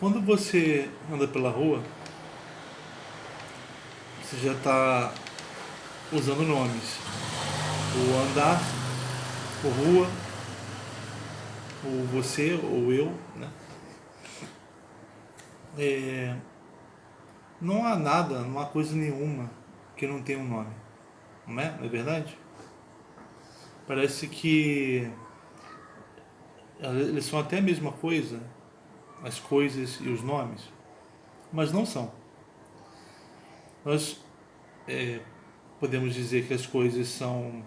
Quando você anda pela rua, você já está usando nomes. O andar, o rua, o você ou eu, né? Não há nada, não há coisa nenhuma que não tenha um nome. Não é? Não é verdade? Parece que eles são até a mesma coisa, as coisas e os nomes, mas não são. Nós podemos dizer que as coisas são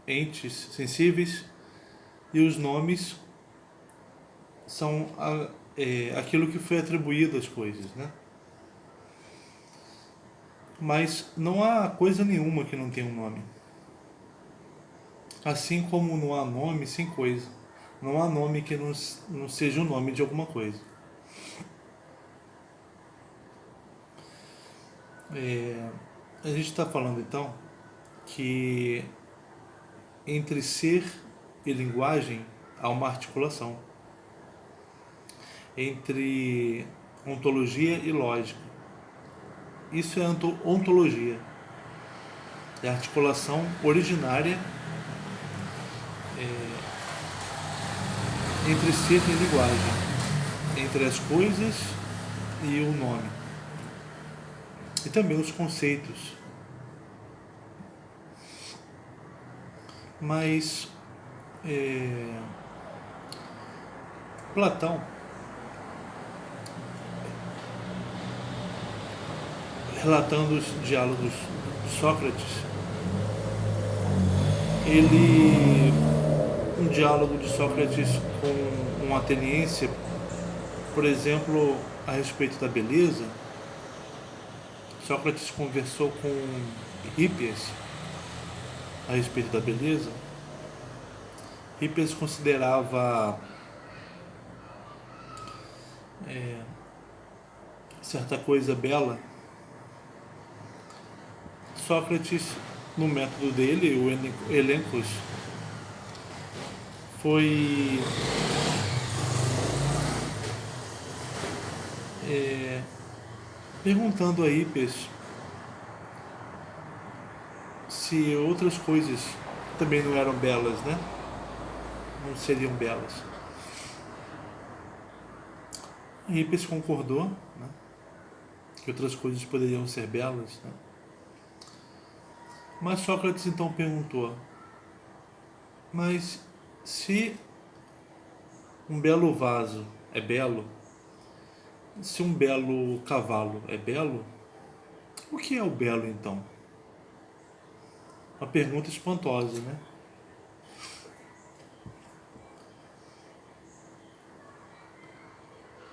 entes sensíveis e os nomes são aquilo que foi atribuído às coisas, né? Mas não há coisa nenhuma que não tenha um nome. Assim como não há nome sem coisa. Não há nome que não seja o nome de alguma coisa. A gente está falando então que entre ser e linguagem há uma articulação. Entre ontologia e lógica. Isso é ontologia. É a articulação originária entre ser e linguagem, entre as coisas e o nome. E também os conceitos. Mas Platão, relatando os diálogos de Sócrates, um diálogo de Sócrates com um ateniense, por exemplo, a respeito da beleza, Sócrates conversou com Hippias a respeito da beleza. Hippias considerava certa coisa bela. Sócrates, no método dele, o Elencos, foi perguntando a Hippias se outras coisas também não eram belas, né? Não seriam belas. Hippias concordou, né? Que outras coisas poderiam ser belas, né? Mas Sócrates então perguntou: mas se um belo vaso é belo, se um belo cavalo é belo, o que é o belo então? Uma pergunta espantosa, né?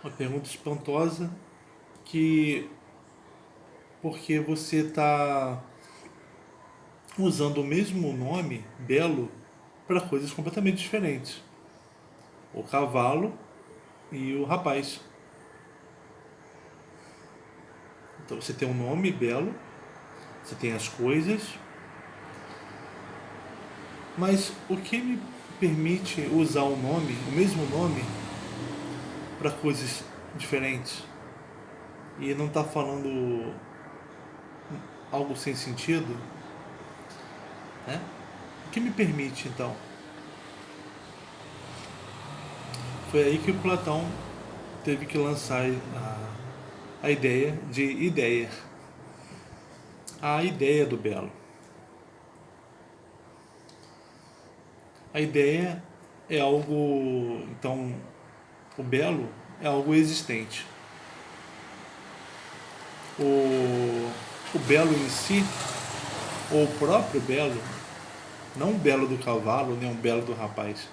Uma pergunta espantosa porque você está usando o mesmo nome, belo, para coisas completamente diferentes. O cavalo e o rapaz. Então você tem um nome belo, você tem as coisas, mas o que me permite usar o mesmo nome, para coisas diferentes? E não está falando algo sem sentido, né? O que me permite então? Foi aí que o Platão teve que lançar a ideia de ideia, a ideia do belo. A ideia é algo, então, o belo é algo existente. O belo em si, ou o próprio belo, não o belo do cavalo, nem o belo do rapaz,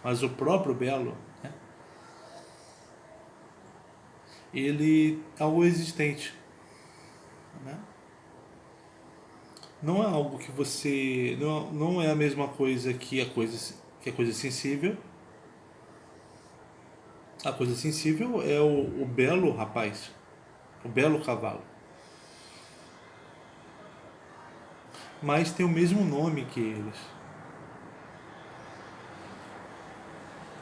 mas o próprio belo, né? Ele é algo existente, né? Não é algo que você... Não é a mesma coisa que a coisa sensível. A coisa sensível é o belo rapaz, o belo cavalo. Mas tem o mesmo nome que eles.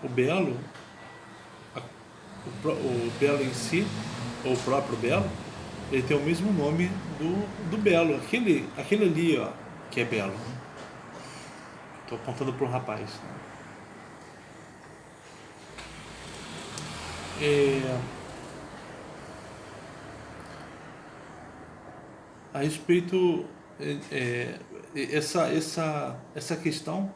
O belo, o belo em si, ou o próprio belo, ele tem o mesmo nome do belo, aquele ali, ó, que é belo. Estou apontando para um rapaz. É, a respeito, essa questão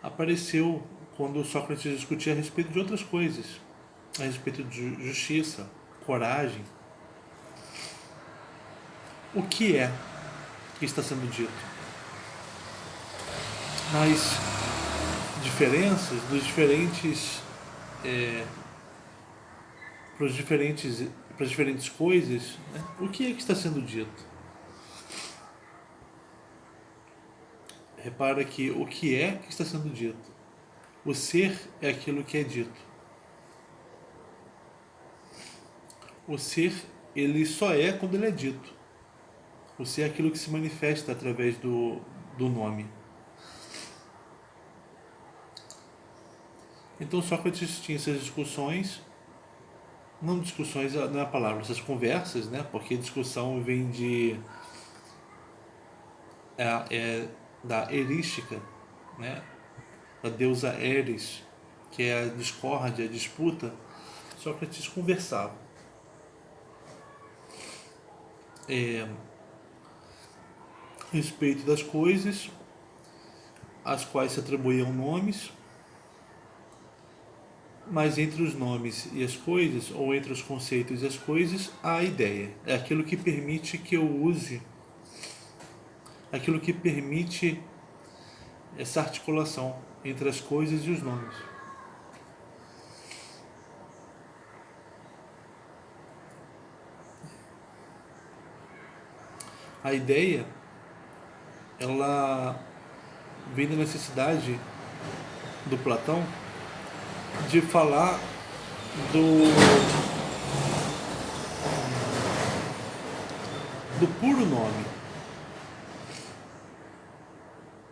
apareceu quando Sócrates discutia a respeito de outras coisas, a respeito de justiça, coragem. O que é que está sendo dito? Nas diferenças dos diferentes para as diferentes coisas, né? O que é que está sendo dito? Repara que o que é que está sendo dito? O ser é aquilo que é dito. O ser, ele só é quando ele é dito. O ser é aquilo que se manifesta através do nome. Então Sócrates tinha essas discussões, não discussões não é a palavra, essas conversas, né? Porque discussão vem da erística, né? Da deusa Eris, que é a discórdia, a disputa. Sócrates conversava a respeito das coisas, às quais se atribuíam nomes, mas entre os nomes e as coisas, ou entre os conceitos e as coisas, há a ideia. É aquilo que permite que eu use, aquilo que permite essa articulação entre as coisas e os nomes. A ideia, ela vem da necessidade do Platão de falar do puro nome,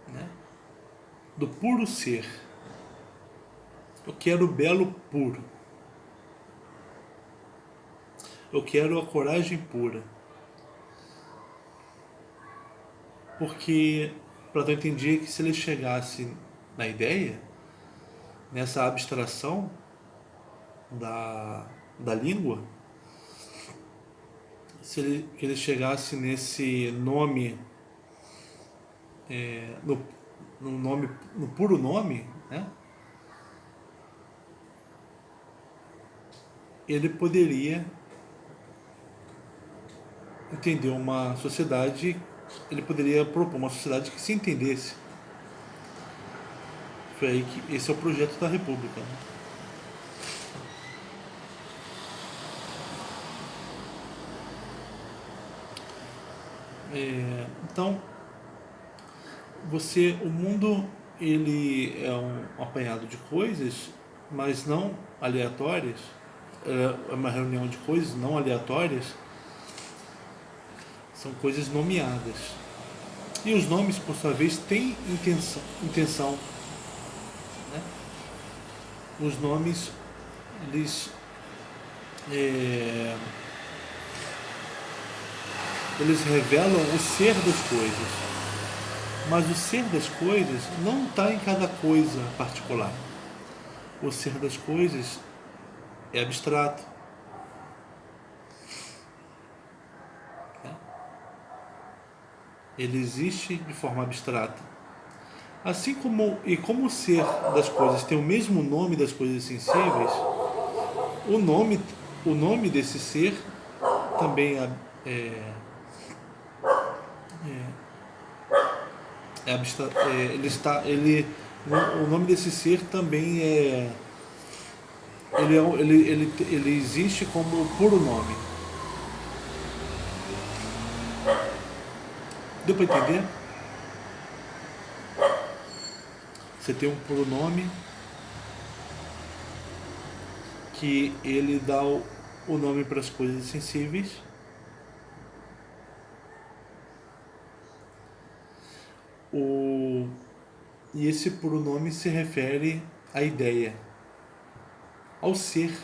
né? Do puro ser. Eu quero o belo puro. Eu quero a coragem pura. Porque Platão entendia que se ele chegasse na ideia, nessa abstração da língua, que ele chegasse nesse nome, no puro nome, né? Ele poderia entender uma sociedade, ele poderia propor uma sociedade que se entendesse. Foi aí que esse é o projeto da República, né? Então, o mundo, ele é um apanhado de coisas, mas não aleatórias. É uma reunião de coisas não aleatórias. São coisas nomeadas. E os nomes, por sua vez, têm intenção, né? Os nomes, eles revelam o ser das coisas. Mas o ser das coisas não está em cada coisa particular. O ser das coisas é abstrato. Ele existe de forma abstrata. Assim como o ser das coisas tem o mesmo nome das coisas sensíveis, o nome desse ser também abstrato. O nome desse ser também ele existe como puro nome. Deu para entender? Você tem um puro nome que ele dá o nome para as coisas sensíveis. E esse puro nome se refere à ideia, ao ser.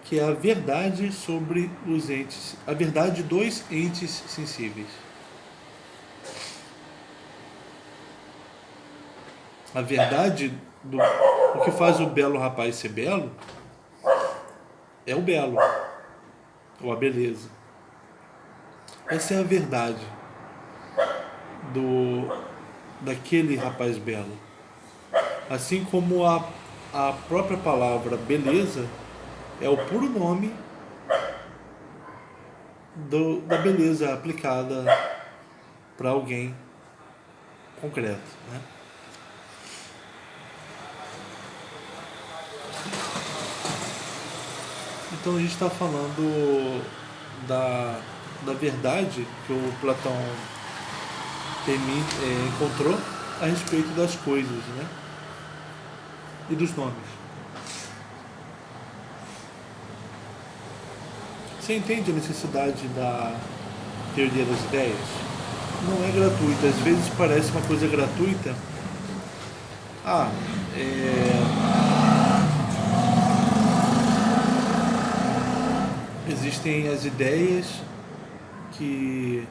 que é a verdade sobre os entes, a verdade dos entes sensíveis. A verdade do o que faz o belo rapaz ser belo é o belo, ou a beleza. Essa é a verdade do daquele rapaz belo. Assim como a própria palavra beleza é o puro nome da beleza aplicada para alguém concreto, né? Então a gente está falando da verdade que o Platão encontrou a respeito das coisas, né? E dos nomes. Você entende a necessidade da teoria das ideias? Não é gratuita, às vezes parece uma coisa gratuita. Ah, existem as ideias que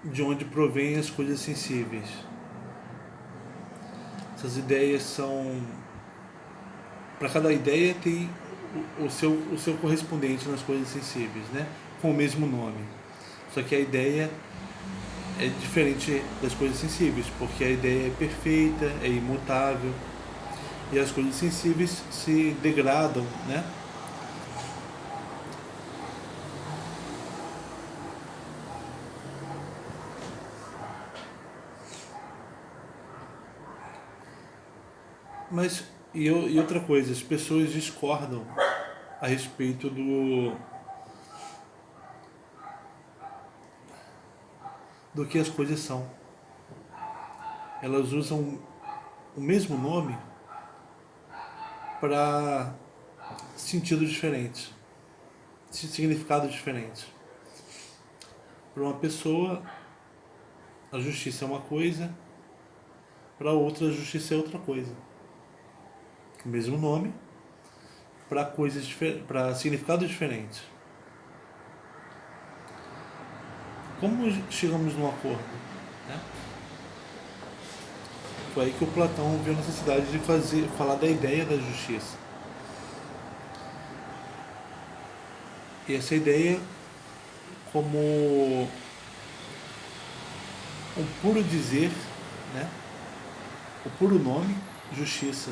de onde provém as coisas sensíveis. Essas ideias são, para cada ideia tem o seu correspondente nas coisas sensíveis, né? Com o mesmo nome. Só que a ideia é diferente das coisas sensíveis, porque a ideia é perfeita, é imutável, e as coisas sensíveis se degradam, né? Mas, e outra coisa, as pessoas discordam a respeito do que as coisas são. Elas usam o mesmo nome para sentidos diferentes, significados diferentes. Para uma pessoa, a justiça é uma coisa, para outra, a justiça é outra coisa. O mesmo nome para coisas para significados diferentes. Como chegamos num acordo? Né? Foi aí que o Platão viu a necessidade de falar da ideia da justiça. E essa ideia como um puro dizer, né? O puro nome, justiça.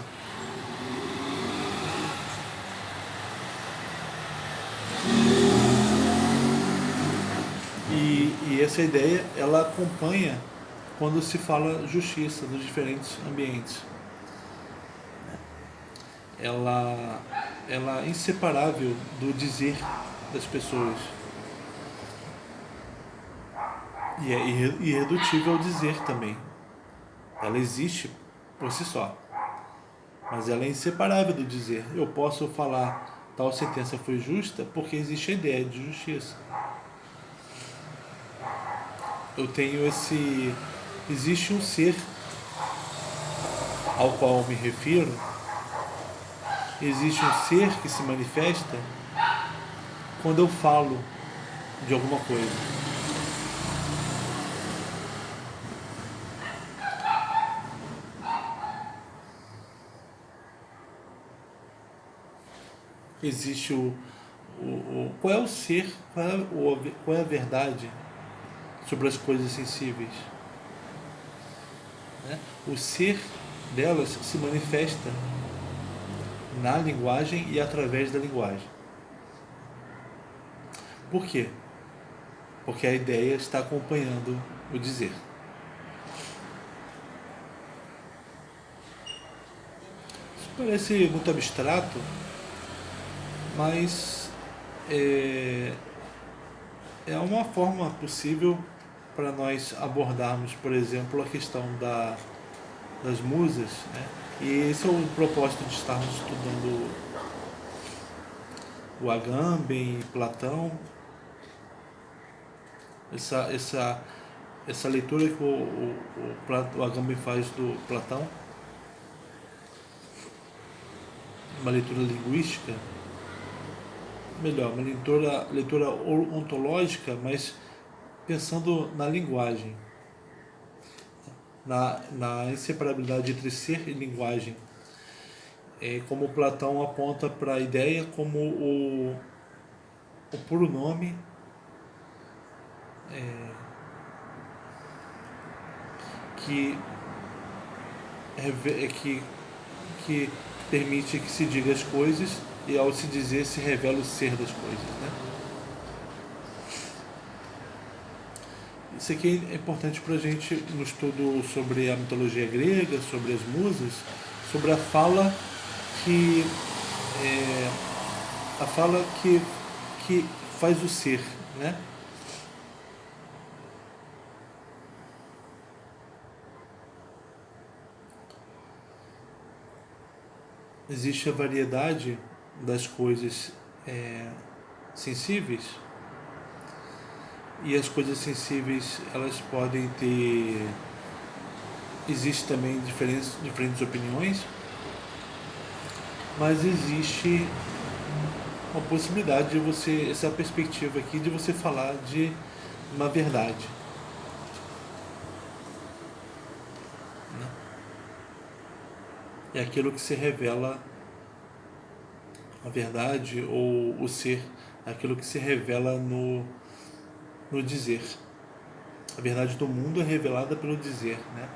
E essa ideia, ela acompanha quando se fala justiça nos diferentes ambientes. Ela é inseparável do dizer das pessoas. E é irredutível ao dizer também. Ela existe por si só. Mas ela é inseparável do dizer. Eu posso falar tal sentença foi justa porque existe a ideia de justiça. Eu tenho esse... Existe um ser ao qual eu me refiro. Existe um ser que se manifesta quando eu falo de alguma coisa. Existe qual é o ser, qual é a verdade sobre as coisas sensíveis. Né? O ser delas se manifesta na linguagem e através da linguagem. Por quê? Porque a ideia está acompanhando o dizer. Isso parece muito abstrato, mas é uma forma possível para nós abordarmos, por exemplo, a questão das musas, né? E esse é o propósito de estarmos estudando o Agamben, Platão, essa leitura que o Agamben faz do Platão. uma leitura linguística, melhor, uma leitura ontológica, mas pensando na linguagem, na inseparabilidade entre ser e linguagem. Como Platão aponta para a ideia como o puro nome, que, que permite que se diga as coisas e, ao se dizer, se revela o ser das coisas, né? Isso aqui é importante para a gente no estudo sobre a mitologia grega, sobre as musas, sobre a fala que que faz o ser, né? Existe a variedade das coisas sensíveis, e as coisas sensíveis elas podem ter, existe também diferentes opiniões, mas existe uma possibilidade de você, essa perspectiva aqui de você falar de uma verdade, né? É aquilo que se revela, a verdade ou o ser, é aquilo que se revela no dizer. A verdade do mundo é revelada pelo dizer, né?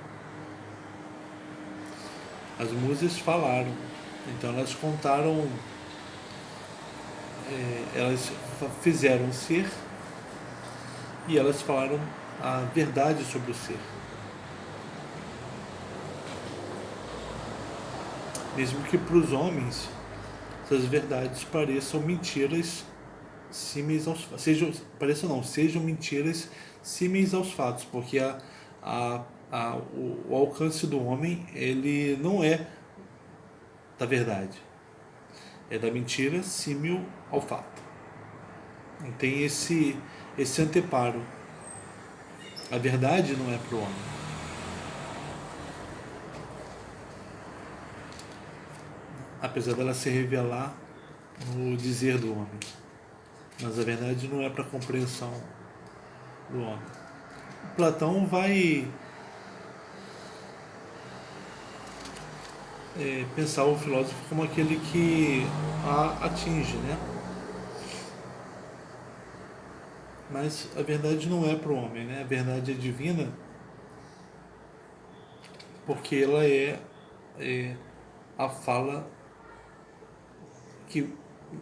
As musas falaram, então elas contaram, elas fizeram ser e elas falaram a verdade sobre o ser. Mesmo que para os homens essas verdades pareçam mentiras símeis aos fatos. Sejam mentiras símeis aos fatos, porque o alcance do homem ele não é da verdade, é da mentira símil ao fato. Não tem esse anteparo. A verdade não é para o homem. Apesar dela se revelar no dizer do homem. Mas a verdade não é para a compreensão do homem. Platão vai pensar o filósofo como aquele que a atinge, né? Mas a verdade não é para o homem, né? A verdade é divina, porque ela é a fala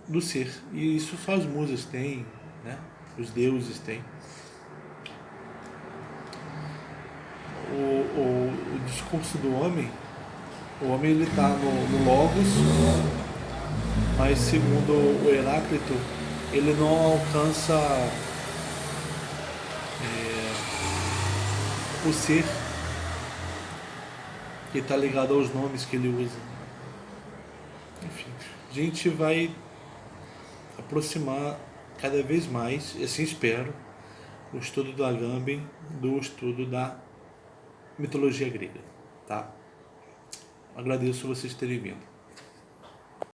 do ser. E isso só as musas têm, né? Os deuses têm. O discurso do homem, o homem ele está no Logos, mas segundo o Heráclito, ele não alcança o ser, que está ligado aos nomes que ele usa. Enfim, a gente vai aproximar cada vez mais, assim espero, o estudo do Agamben do estudo da mitologia grega, tá? Agradeço vocês terem vindo.